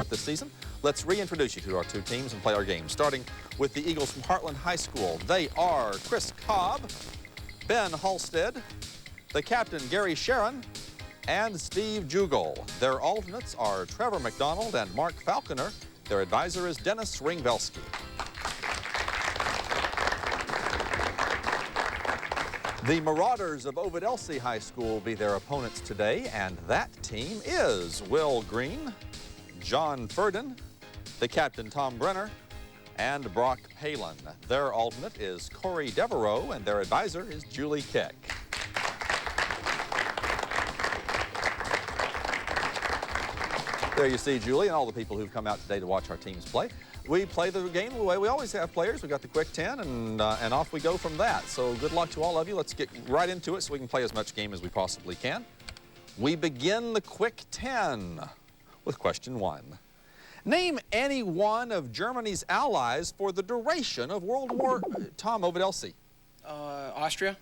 this season. Let's reintroduce you to our two teams and play our game, starting with the Eagles from Hartland High School. They are Chris Cobb, Ben Halstead, the captain Gary Sharon, and Steve Jugel. Their alternates are Trevor McDonald and Mark Falconer. Their advisor is Dennis Ringvelski. The Marauders of Ovid-Elsie High School will be their opponents today, and that team is Will Green, John Furden, the captain Tom Brenner, and Brock Palin. Their alternate is Corey Devereaux, and their advisor is Julie Keck. There you see Julie and all the people who've come out today to watch our teams play. We play the game the way we always have players. We got the quick 10, and off we go from that. So good luck to all of you. Let's get right into it so we can play as much game as we possibly can. We begin the quick 10 with question 1. Name any one of Germany's allies for the duration of World War... Tom, Ovid-Elsie. Austria.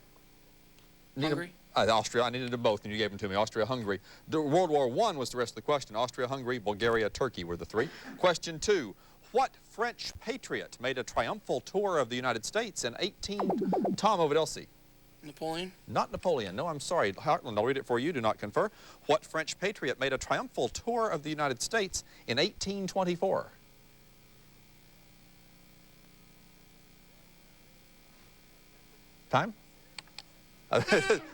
Hungary. Austria. I needed them both, and you gave them to me. Austria, Hungary. World War I was the rest of the question. Austria, Hungary, Bulgaria, Turkey were the three. Question 2. What French patriot made a triumphal tour of the United States in Tom, Ovid-Elsie. Napoleon. Not Napoleon. No, I'm sorry. Hartland, I'll read it for you. Do not confer. What French patriot made a triumphal tour of the United States in 1824? Time?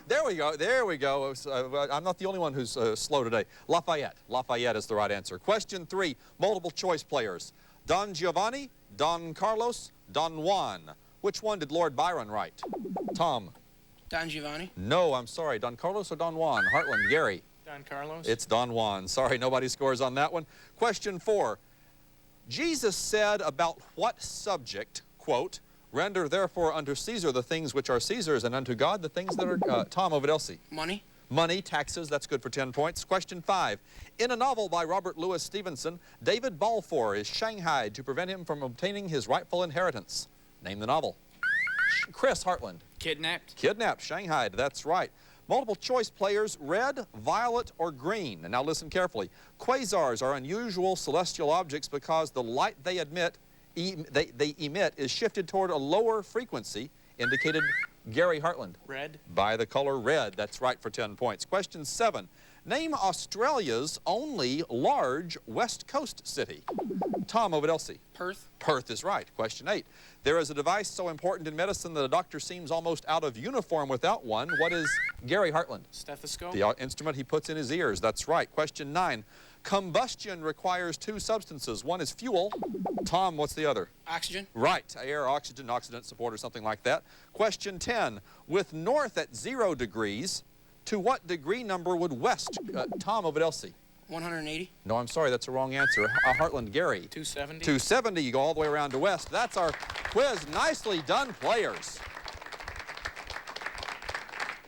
There we go. There we go. I'm not the only one who's slow today. Lafayette. Lafayette is the right answer. Question 3. Multiple choice players. Don Giovanni, Don Carlos, Don Juan. Which one did Lord Byron write? Tom. Don Giovanni. No, I'm sorry. Don Carlos or Don Juan? Hartland, Gary. Don Carlos. It's Don Juan. Sorry, nobody scores on that one. Question 4. Jesus said about what subject, quote, "Render therefore unto Caesar the things which are Caesar's, and unto God the things that are..." Tom, Ovid-Elsie. Money. Money, taxes, that's good for 10 points. Question 5. In a novel by Robert Louis Stevenson, David Balfour is shanghaied to prevent him from obtaining his rightful inheritance. Name the novel. Chris Hartland. Kidnapped. Kidnapped, shanghaied, that's right. Multiple choice players, red, violet, or green. And now listen carefully. Quasars are unusual celestial objects because the light they emit is shifted toward a lower frequency, indicated Gary Hartland. Red. By the color red. That's right for 10 points. Question 7. Name Australia's only large West Coast city. Tom, Ovid-Elsie. Perth. Perth is right. Question 8. There is a device so important in medicine that a doctor seems almost out of uniform without one. What is Gary Hartland? Stethoscope. The instrument he puts in his ears. That's right. Question 9. Combustion requires 2 substances. One is fuel. Tom, what's the other? Oxygen. Right. Air, oxygen, oxidant support, or something like that. Question 10. With north at 0 degrees, to what degree number would west? Tom, Ovid-Elsie. 180. No, I'm sorry. That's the wrong answer. Hartland, Gary. 270. 270. You go all the way around to west. That's our quiz. Nicely done, players.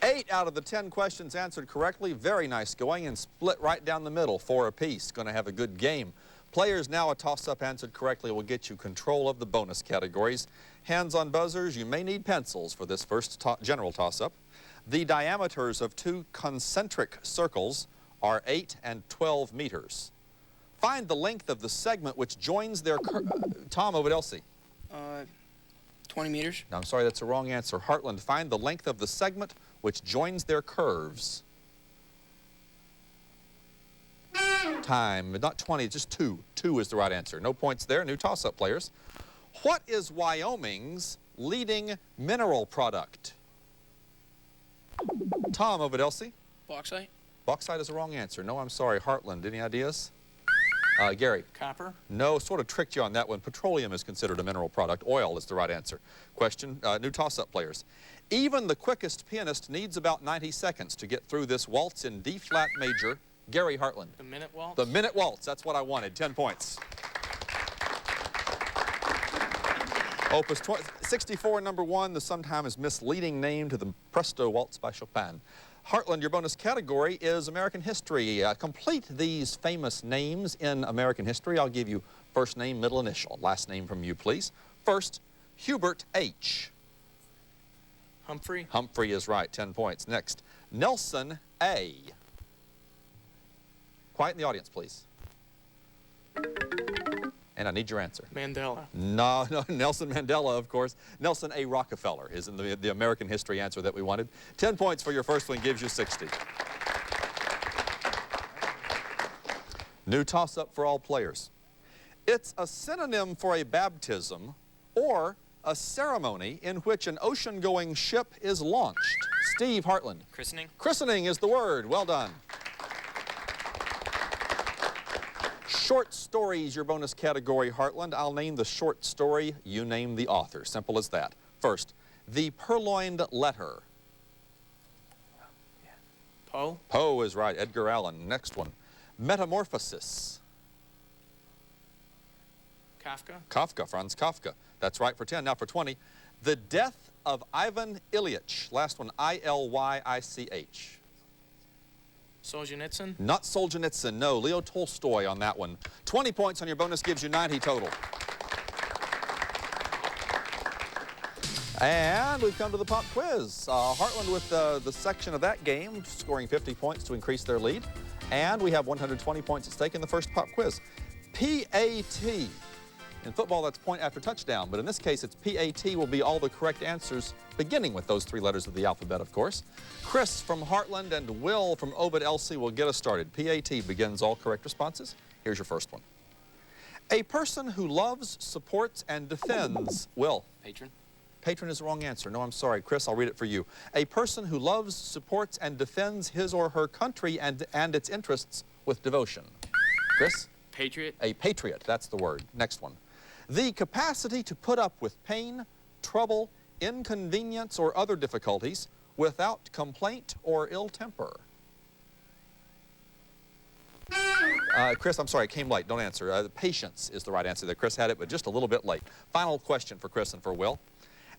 8 out of the 10 questions answered correctly. Very nice going, and split right down the middle, 4 apiece. Going to have a good game. Players, now a toss-up answered correctly will get you control of the bonus categories. Hands on buzzers, you may need pencils for this first general toss-up. The diameters of 2 concentric circles are 8 and 12 meters. Find the length of the segment which joins their Tom, Ovid-Elsie. 20 meters. No, I'm sorry, that's the wrong answer. Hartland, find the length of the segment which joins their curves. Time, not 20, just 2. 2 is the right answer. No points there. New toss-up players. What is Wyoming's leading mineral product? Tom, Ovid-Elsie. Bauxite. Bauxite is the wrong answer. No, I'm sorry. Hartland, any ideas? Gary. Copper. No, sort of tricked you on that one. Petroleum is considered a mineral product. Oil is the right answer. Question, new toss-up players. Even the quickest pianist needs about 90 seconds to get through this waltz in D-flat major. Gary Hartland. The minute waltz? The minute waltz. That's what I wanted. 10 points. Opus 64, number 1, the sometimes misleading name to the Presto Waltz by Chopin. Hartland, your bonus category is American history. Complete these famous names in American history. I'll give you first name, middle initial. Last name from you, please. First, Hubert H. Humphrey. Humphrey is right, 10 points. Next, Nelson A. Quiet in the audience, please. And I need your answer. Mandela. No, Nelson Mandela, of course. Nelson A. Rockefeller is in the American history answer that we wanted. 10 points for your first one gives you 60. New toss-up for all players. It's a synonym for a baptism or a ceremony in which an ocean-going ship is launched. Steve Hartland. Christening. Christening is the word. Well done. Short stories, your bonus category, Hartland. I'll name the short story, you name the author. Simple as that. First, The Purloined Letter. Poe. Poe is right, Edgar Allan. Next one, Metamorphosis. Kafka. Kafka, Franz Kafka. That's right for 10. Now for 20, The Death of Ivan Ilyich. Last one, I-L-Y-I-C-H. Solzhenitsyn. Not Solzhenitsyn, no. Leo Tolstoy on that one. 20 points on your bonus gives you 90 total. And we've come to the pop quiz. Hartland with the section of that game, scoring 50 points to increase their lead. And we have 120 points at stake in the first pop quiz. P-A-T. In football, that's point after touchdown, but in this case, it's P-A-T will be all the correct answers, beginning with those 3 letters of the alphabet, of course. Chris from Hartland and Will from Ovid-Elsie will get us started. P-A-T begins all correct responses. Here's your first one. A person who loves, supports, and defends. Will. Patron. Patron is the wrong answer. No, I'm sorry. Chris, I'll read it for you. A person who loves, supports, and defends his or her country and its interests with devotion. Chris? Patriot. A patriot, that's the word. Next one. The capacity to put up with pain, trouble, inconvenience, or other difficulties without complaint or ill temper. Chris, I'm sorry, it came late. Don't answer. Patience is the right answer there. Chris had it, but just a little bit late. Final question for Chris and for Will.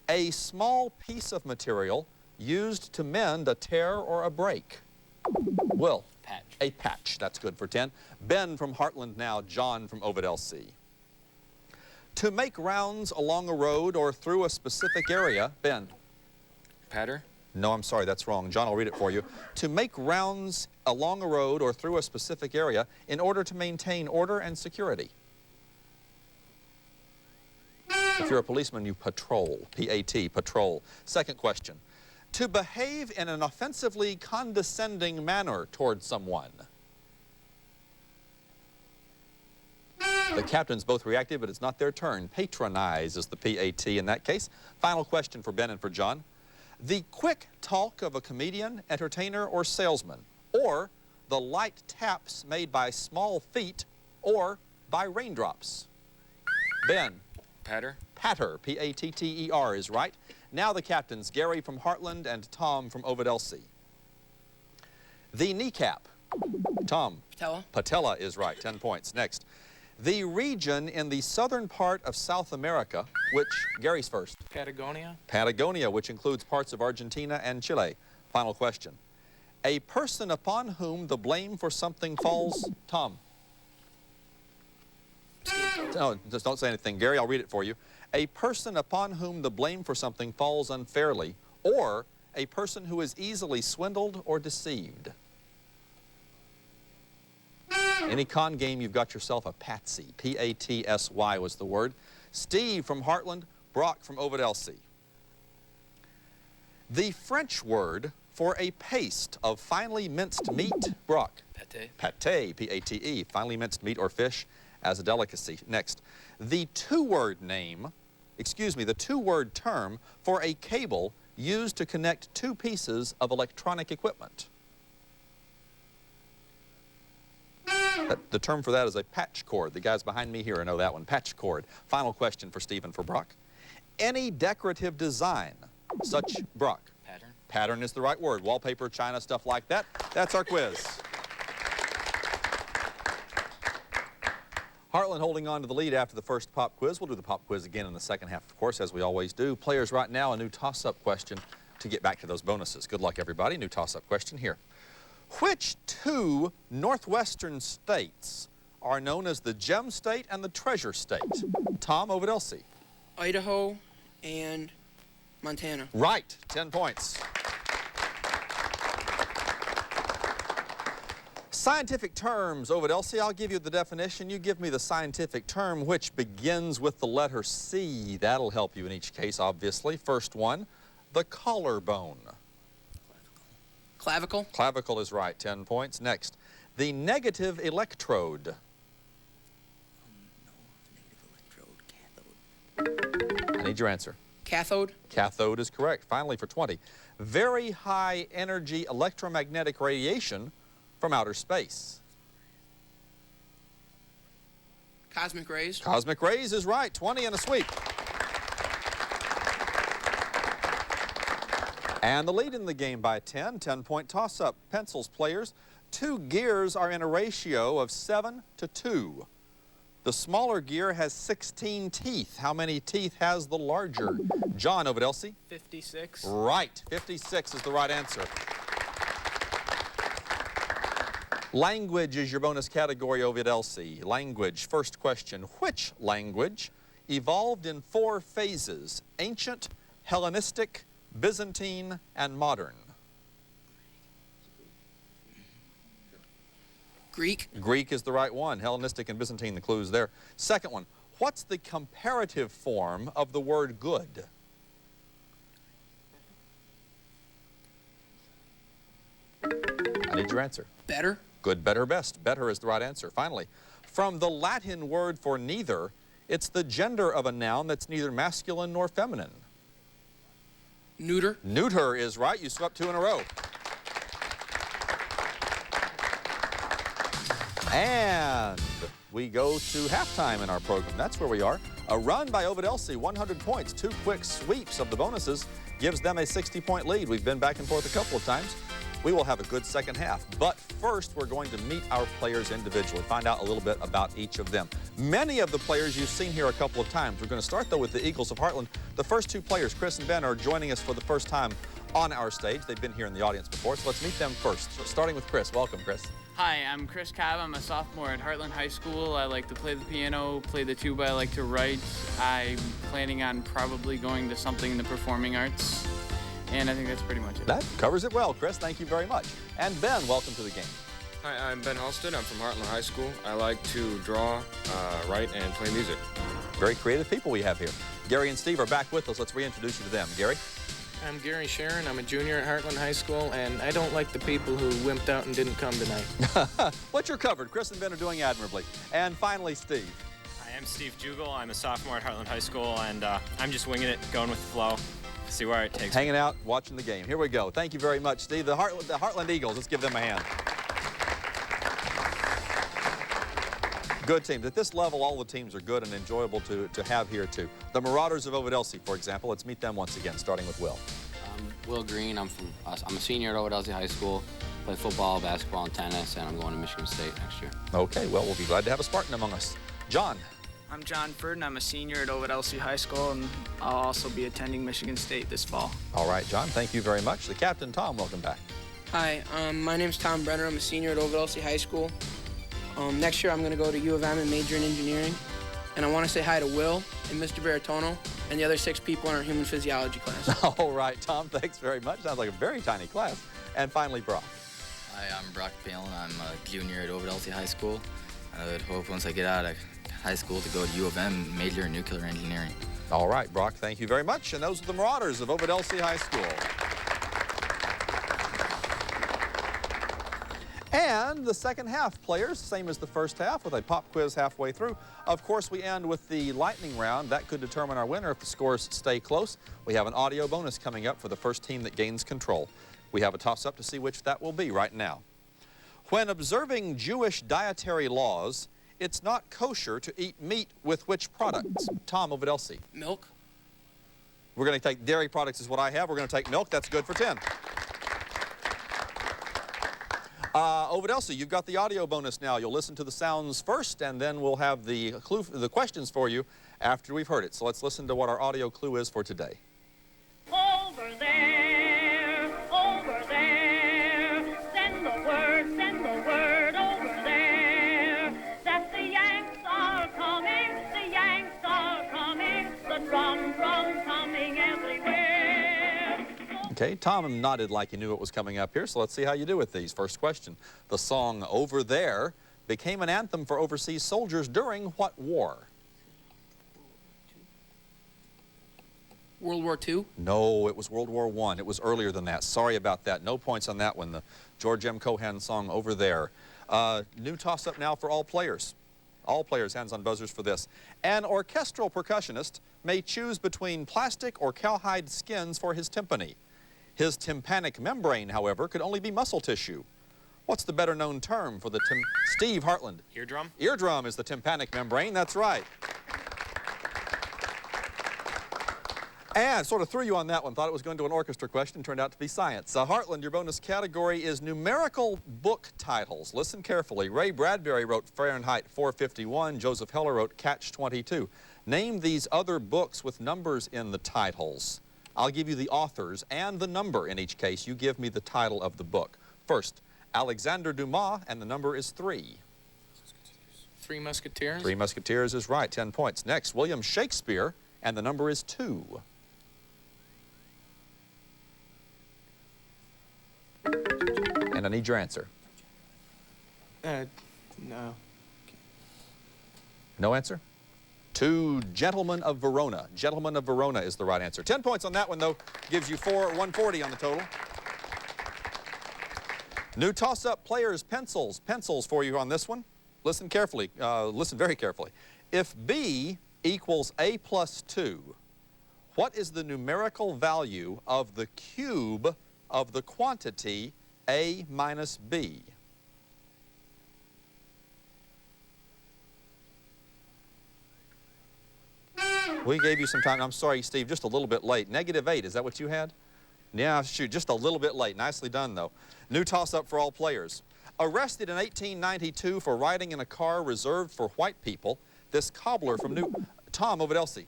A small piece of material used to mend a tear or a break. Will. Patch. A patch. That's good for 10. Ben from Hartland now. John from Ovid-Elsie. To make rounds along a road or through a specific area. Ben. Patter. No, I'm sorry, that's wrong. John, I'll read it for you. To make rounds along a road or through a specific area in order to maintain order and security. If you're a policeman, you patrol. P-A-T, patrol. Second question. To behave in an offensively condescending manner toward someone. The captains both reacted, but it's not their turn. Patronize is the P-A-T in that case. Final question for Ben and for John. The quick talk of a comedian, entertainer, or salesman, or the light taps made by small feet, or by raindrops. Ben. Patter. Patter, P-A-T-T-E-R is right. Now the captains, Gary from Hartland and Tom from Ovid-Elsie. The kneecap. Tom. Patella. Patella is right, 10 points. Next. The region in the southern part of South America, which, Gary's first. Patagonia. Patagonia, which includes parts of Argentina and Chile. Final question. A person upon whom the blame for something falls, Tom. No, just don't say anything. Gary, I'll read it for you. A person upon whom the blame for something falls unfairly, or a person who is easily swindled or deceived. Any con game, you've got yourself a patsy. P-A-T-S-Y was the word. Steve from Hartland, Brock from Ovid-Elsie. The French word for a paste of finely minced meat, Brock. Pate. Pate, P-A-T-E, finely minced meat or fish as a delicacy. Next, the two-word term for a cable used to connect 2 pieces of electronic equipment. The term for that is a patch cord. The guys behind me here know that one, patch cord. Final question for Steve and for Brock. Any decorative design, such, Brock. Pattern. Pattern is the right word. Wallpaper, china, stuff like that. That's our quiz. Hartland holding on to the lead after the first pop quiz. We'll do the pop quiz again in the second half, of course, as we always do. Players right now, a new toss-up question to get back to those bonuses. Good luck, everybody. New toss-up question here. Which 2 northwestern states are known as the Gem State and the Treasure State? Tom, Ovid-Elsie. Idaho and Montana. Right, 10 points. Scientific terms, Ovid-Elsie, I'll give you the definition. You give me the scientific term which begins with the letter C. That'll help you in each case, obviously. First one, the collarbone. Clavicle. Clavicle is right, 10 points. Next, the negative electrode. I need your answer. Cathode. Cathode is correct. Finally, for 20, very high energy electromagnetic radiation from outer space. Cosmic rays. Cosmic rays is right, 20 and a sweep. And the lead in the game by 10-point toss-up. Pencils players, 2 gears are in a ratio of 7 to 2. The smaller gear has 16 teeth. How many teeth has the larger? John, Ovid-Elsie? 56. Right, 56 is the right answer. Language is your bonus category, Ovid-Elsie. Language, first question. Which language evolved in 4 phases? Ancient, Hellenistic, Byzantine, and modern. Greek. Greek is the right one. Hellenistic and Byzantine, the clues there. Second one, what's the comparative form of the word good? I need your answer. Better. Good, better, best. Better is the right answer. Finally, from the Latin word for neither, it's the gender of a noun that's neither masculine nor feminine. Neuter. Neuter is right. You swept 2 in a row. And we go to halftime in our program. That's where we are. A run by Ovid-Elsie, 100 points. 2 quick sweeps of the bonuses gives them a 60-point lead. We've been back and forth a couple of times. We will have a good second half. But first, we're going to meet our players individually, find out a little bit about each of them. Many of the players you've seen here a couple of times. We're going to start, though, with the Eagles of Hartland. The first 2 players, Chris and Ben, are joining us for the first time on our stage. They've been here in the audience before, so let's meet them first. So starting with Chris. Welcome, Chris. Hi, I'm Chris Cobb. I'm a sophomore at Hartland High School. I like to play the piano, play the tuba. I like to write. I'm planning on probably going to something in the performing arts. And I think that's pretty much it. That covers it well, Chris. Thank you very much. And Ben, welcome to the game. Hi, I'm Ben Halstead. I'm from Hartland High School. I like to draw, write, and play music. Very creative people we have here. Gary and Steve are back with us. Let's reintroduce you to them. Gary? I'm Gary Sharon. I'm a junior at Hartland High School, and I don't like the people who wimped out and didn't come tonight. But you're covered. Chris and Ben are doing admirably. And finally, Steve. Hi, I'm Steve Jugel. I'm a sophomore at Hartland High School, and I'm just winging it, going with the flow. See where it takes me. Hanging out, watching the game. Here we go. Thank you very much, Steve. The Hartland Eagles, let's give them a hand. Good teams. At this level, all the teams are good and enjoyable to have here, too. The Marauders of Ovid-Elsie, for example. Let's meet them once again, starting with Will. I'm Will Green. I'm a senior at Ovid-Elsie High School. Play football, basketball, and tennis, and I'm going to Michigan State next year. Okay, well, we'll be glad to have a Spartan among us. John. I'm John Furden. I'm a senior at Ovid-Elsie High School, and I'll also be attending Michigan State this fall. All right, John, thank you very much. The captain, Tom, welcome back. Hi, my name's Tom Brenner. I'm a senior at Ovid-Elsie High School. Next year, I'm going to go to U of M and major in engineering. And I want to say hi to Will and Mr. Baritono and the other 6 people in our human physiology class. All right, Tom, thanks very much. Sounds like a very tiny class. And finally, Brock. Hi, I'm Brock Palin. I'm a junior at Ovid-Elsie High School. I would hope once I get out of high school to go to U of M, major in nuclear engineering. All right, Brock, thank you very much. And those are the Marauders of Ovid-Elsie High School. And the second half, players, same as the first half with a pop quiz halfway through. Of course, we end with the lightning round. That could determine our winner if the scores stay close. We have an audio bonus coming up for the first team that gains control. We have a toss-up to see which that will be right now. When observing Jewish dietary laws, it's not kosher to eat meat with which products? Tom, Ovid-Elsie. Milk. We're going to take dairy products is what I have. We're going to take milk. That's good for 10. Ovid-Elsie, you've got the audio bonus now. You'll listen to the sounds first, and then we'll have the questions for you after we've heard it. So let's listen to what our audio clue is for today. Over there, send the word over there, that the Yanks are coming, the drums coming everywhere. Okay, Tom nodded like he knew what was coming up here, so let's see how you do with these. First question. The song Over There became an anthem for overseas soldiers during what war? World War II? No, it was World War I. It was earlier than that. Sorry about that. No points on that one. The George M. Cohan song Over There. New toss-up now for all players. All players, hands on buzzers for this. An orchestral percussionist may choose between plastic or cowhide skins for his timpani. His tympanic membrane, however, could only be muscle tissue. What's the better known term for the Steve Hartland? Eardrum? Eardrum is the tympanic membrane, that's right. And sort of threw you on that one. Thought it was going to an orchestra question. Turned out to be science. Hartland, your bonus category is numerical book titles. Listen carefully. Ray Bradbury wrote Fahrenheit 451. Joseph Heller wrote Catch-22. Name these other books with numbers in the titles. I'll give you the authors and the number in each case. You give me the title of the book. First, Alexander Dumas, and the number is 3. Three Musketeers? Three Musketeers is right. 10 points. Next, William Shakespeare, and the number is 2. And I need your answer. No. No answer? 2 Gentlemen of Verona. Gentlemen of Verona is the right answer. 10 points on that one, though. Gives you 140 on the total. New toss-up players, pencils. Pencils for you on this one. Listen carefully. Listen very carefully. If B equals A plus 2, what is the numerical value of the cube of the quantity A minus B? We gave you some time. I'm sorry, Steve, just a little bit late. -8, is that what you had? Yeah, shoot, just a little bit late. Nicely done, though. New toss-up for all players. Arrested in 1892 for riding in a car reserved for white people, this cobbler from Tom Ovid-Elsie.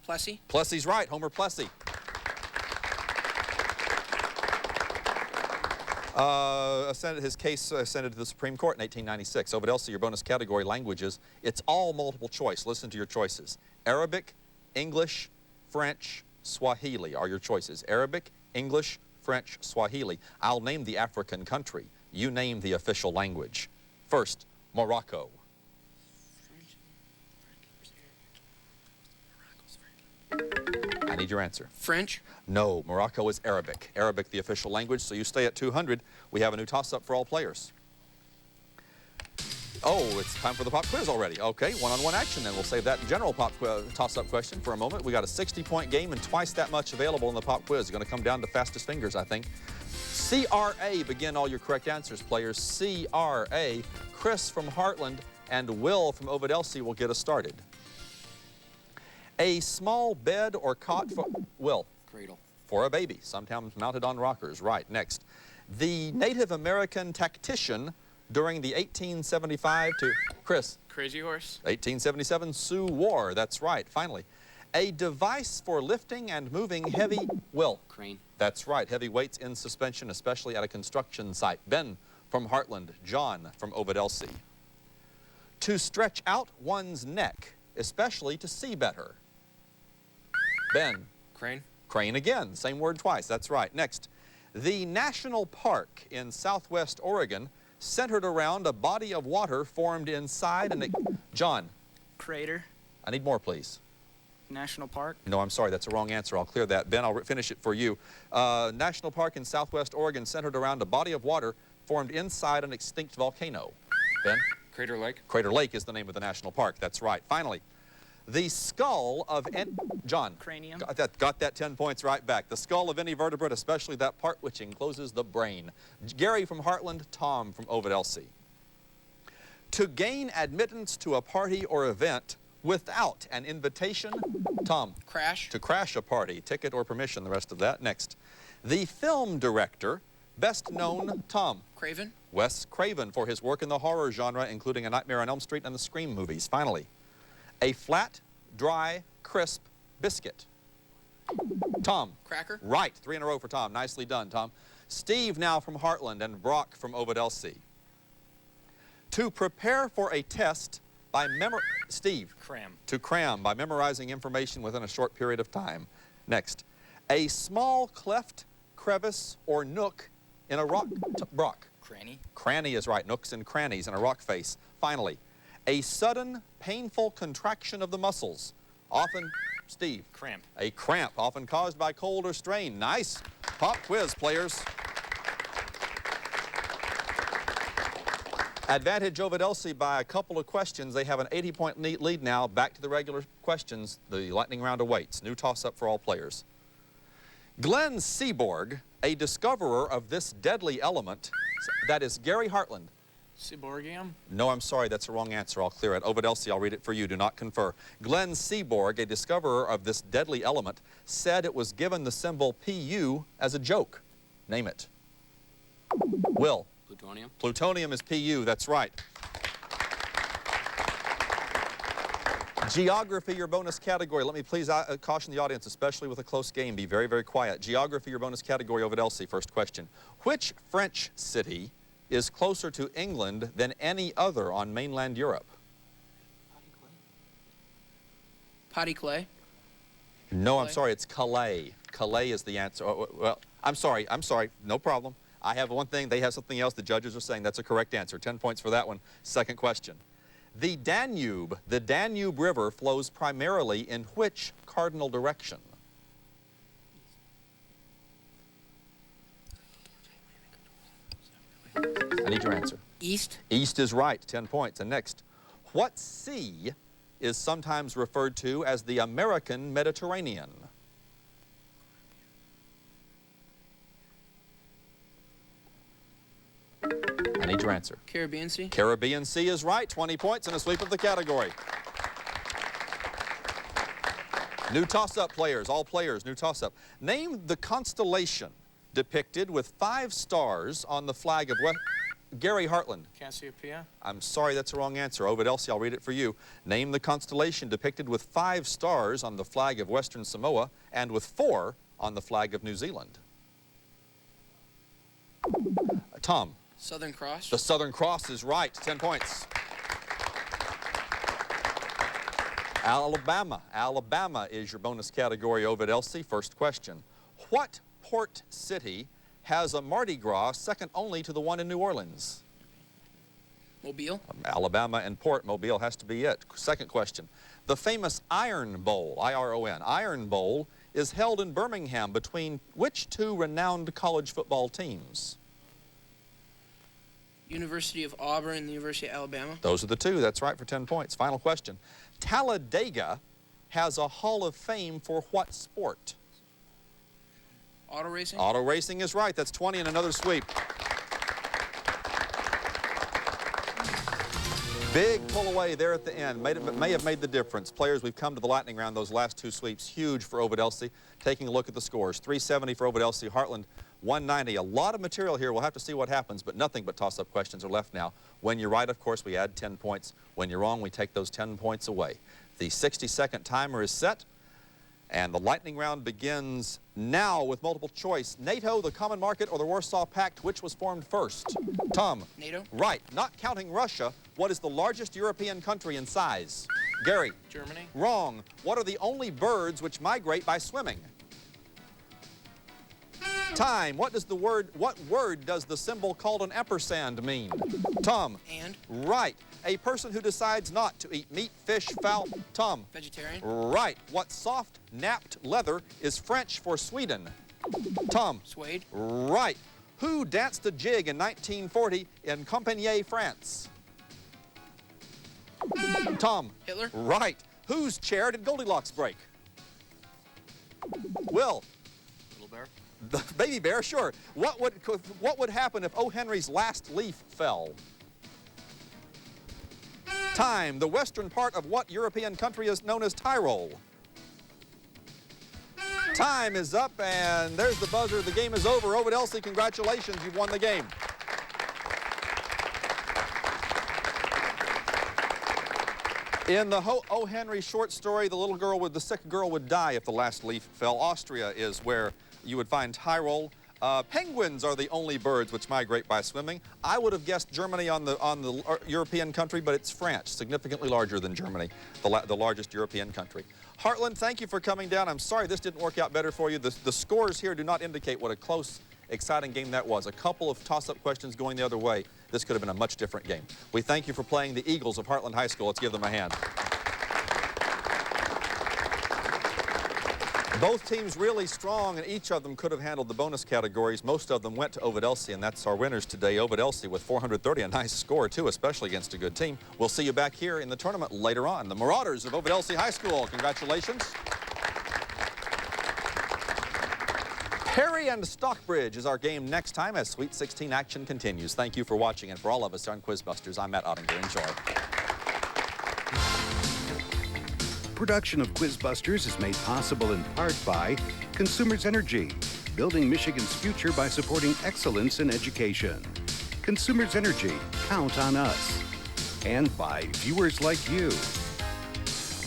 Plessy? Plessy's right, Homer Plessy. His case ascended to the Supreme Court in 1896. Ovid-Elsie, your bonus category, languages. It's all multiple choice. Listen to your choices. Arabic, English, French, Swahili are your choices. Arabic, English, French, Swahili. I'll name the African country. You name the official language. First, Morocco. I need your answer. French? No, Morocco is Arabic. Arabic, the official language, so you stay at 200. We have a new toss-up for all players. Oh, it's time for the pop quiz already. Okay, one-on-one action then. We'll save that general pop toss-up question for a moment. We got a 60-point game and twice that much available in the pop quiz. It's going to come down to fastest fingers, I think. CRA, begin all your correct answers, players. CRA. Chris from Hartland and Will from Ovid-Elsie will get us started. A small bed or cot for... Will. Cradle. For a baby, sometimes mounted on rockers. Right, next. The Native American tactician during the 1875 to... Chris. Crazy Horse. 1877 Sioux War, that's right. Finally. A device for lifting and moving heavy... Will. Crane. That's right, heavy weights in suspension, especially at a construction site. Ben from Hartland. John from Ovid-Elsie. To stretch out one's neck, especially to see better. Ben. Crane. Crane again, same word twice, that's right. Next, the national park in southwest Oregon centered around a body of water formed inside an... John. Crater. I need more, please. National Park. No, I'm sorry, that's a wrong answer. I'll clear that. Ben, I'll finish it for you. National park in southwest Oregon centered around a body of water formed inside an extinct volcano. Ben? Crater Lake. Crater Lake is the name of the national park, that's right. Finally, the skull of... John. Cranium. Got that 10 points right back. The skull of any vertebrate, especially that part which encloses the brain. Gary from Hartland, Tom from Ovid-Elsie. To gain admittance to a party or event without an invitation, Tom. Crash. To crash a party, ticket or permission, the rest of that. Next. The film director, best known, Tom. Craven. Wes Craven for his work in the horror genre, including A Nightmare on Elm Street and the Scream movies. Finally. A flat, dry, crisp biscuit. Tom. Cracker. Right. 3 in a row for Tom. Nicely done, Tom. Steve now from Hartland and Brock from Ovid-Elsie. To prepare for a test by Steve. Cram. To cram by memorizing information within a short period of time. Next. A small cleft crevice or nook in a rock? Brock. Cranny. Cranny is right. Nooks and crannies in a rock face. Finally, a sudden, painful contraction of the muscles. Often, Steve. Cramp. A cramp, often caused by cold or strain. Nice. Pop quiz, players. Advantage Ovid-Elsie by a couple of questions. They have an 80-point lead now. Back to the regular questions. The lightning round awaits. New toss-up for all players. Glenn Seaborg, a discoverer of this deadly element, that is Gary Hartland. Seaborgium. No, I'm sorry, that's the wrong answer. I'll clear it. Ovid-Elsie, I'll read it for you. Do not confer. Glenn Seaborg, a discoverer of this deadly element, said it was given the symbol Pu as a joke. Name it. Will. Plutonium. Plutonium is Pu, that's right. Geography, your bonus category. Let me please caution the audience, especially with a close game, be very, very quiet. Geography, your bonus category, Ovid-Elsie. First question. Which French city is closer to England than any other on mainland Europe? Potty Clay. No, I'm sorry, it's Calais. Calais is the answer. Oh, well, I'm sorry, no problem. I have one thing, they have something else. The judges are saying that's a correct answer. 10 points for that one. Second question. The Danube River flows primarily in which cardinal direction? I need your answer. East. East is right, 10 points. And next, what sea is sometimes referred to as the American Mediterranean? I need your answer. Caribbean Sea. Caribbean Sea is right, 20 points and a sweep of the category. New toss-up players, all players, new toss-up. Name the constellation depicted with 5 stars on the flag of Gary Hartland. Cassiopeia. I'm sorry, that's the wrong answer. Ovid-Elsie, I'll read it for you. Name the constellation depicted with 5 stars on the flag of Western Samoa and with 4 on the flag of New Zealand. Tom. Southern Cross. The Southern Cross is right, 10 points. Alabama. Alabama is your bonus category, Ovid-Elsie. First question. What port city has a Mardi Gras second only to the one in New Orleans? Mobile. Alabama and Port. Mobile has to be it. Second question. The famous Iron Bowl, I-R-O-N, Iron Bowl is held in Birmingham between which 2 renowned college football teams? University of Auburn and the University of Alabama. Those are the 2. That's right for 10 points. Final question. Talladega has a Hall of Fame for what sport? Auto racing. Auto racing is right. That's 20 and another sweep. Big pull away there at the end. May have made the difference. Players, we've come to the lightning round. Those last 2 sweeps, huge for Ovid-Elsie. Taking a look at the scores. 370 for Ovid-Elsie. Hartland, 190. A lot of material here. We'll have to see what happens, but nothing but toss-up questions are left now. When you're right, of course, we add 10 points. When you're wrong, we take those 10 points away. The 60-second timer is set, and the lightning round begins now with multiple choice. NATO, the Common Market, or the Warsaw Pact, which was formed first? Tom. NATO. Right. Not counting Russia, what is the largest European country in size? Gary. Germany. Wrong. What are the only birds which migrate by swimming? Time. What word does the symbol called an ampersand mean? Tom. And. Right. A person who decides not to eat meat, fish, fowl. Tom. Vegetarian. Right. What soft, napped leather is French for Sweden? Tom. Suede. Right. Who danced a jig in 1940 in Compiègne, France? Tom. Hitler. Right. Whose chair did Goldilocks break? Will. Little bear. The baby bear, sure. What would happen if O. Henry's last leaf fell? Time. The western part of what European country is known as Tyrol? Time is up, and there's the buzzer. The game is over. Ovid-Elsie, congratulations. You've won the game. In the O. Henry short story, the sick girl would die if the last leaf fell. Austria is where you would find Tyrol. Penguins are the only birds which migrate by swimming. I would have guessed Germany on the European country, but it's France, significantly larger than Germany, the largest European country. Hartland, thank you for coming down. I'm sorry this didn't work out better for you. The scores here do not indicate what a close, exciting game that was. A couple of toss-up questions going the other way. This could have been a much different game. We thank you for playing the Eagles of Hartland High School. Let's give them a hand. Both teams really strong, and each of them could have handled the bonus categories. Most of them went to Ovid-Elsie, and that's our winners today. Ovid-Elsie with 430, a nice score, too, especially against a good team. We'll see you back here in the tournament later on. The Marauders of Ovid-Elsie High School, congratulations. Perry and Stockbridge is our game next time as Sweet 16 action continues. Thank you for watching, and for all of us on Quizbusters, I'm Matt Ottinger. Enjoy. Production of Quizbusters is made possible in part by Consumers Energy, building Michigan's future by supporting excellence in education. Consumers Energy, count on us. And by viewers like you.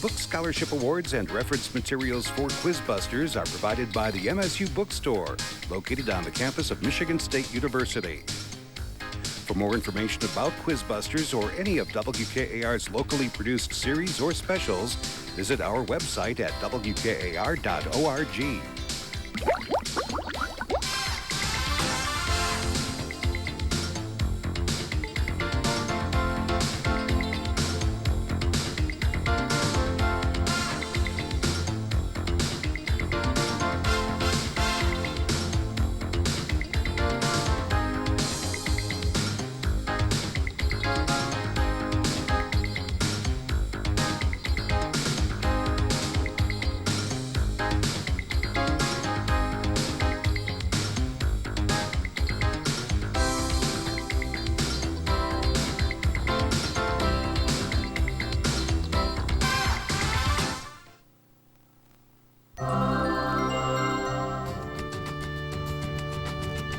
Book scholarship awards and reference materials for Quizbusters are provided by the MSU Bookstore, located on the campus of Michigan State University. For more information about Quizbusters or any of WKAR's locally produced series or specials, visit our website at WKAR.org.